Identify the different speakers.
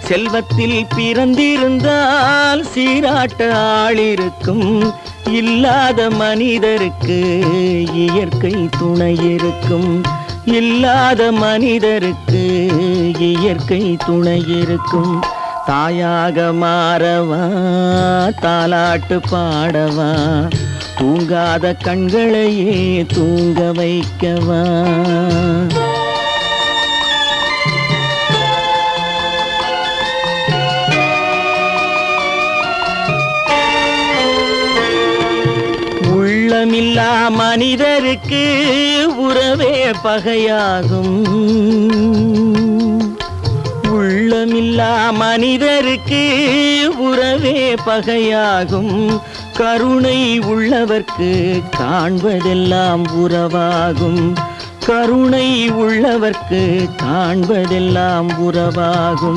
Speaker 1: செல்வத்தில் பிறந்திருந்தால் சீராட்ட ஆளிருக்கும். இல்லாத மனிதருக்கு இயற்கை துணை இருக்கும். இல்லாத மனிதருக்கு இயற்கை துணை இருக்கும். தாயாக மாறவா, தாலாட்டு பாடவா, தூங்காத கண்களையே தூங்க வைக்கவா. உள்ளமில்லா மனிதருக்கு உறவே பகையாகும். உள்ளமில்லா மனிதருக்கு உறவே பகையாகும். கருணை உள்ளவர்க்கு காண்பதெல்லாம் உறவாகும். கருணை உள்ளவர்க்கு காண்பதெல்லாம் உறவாகும்.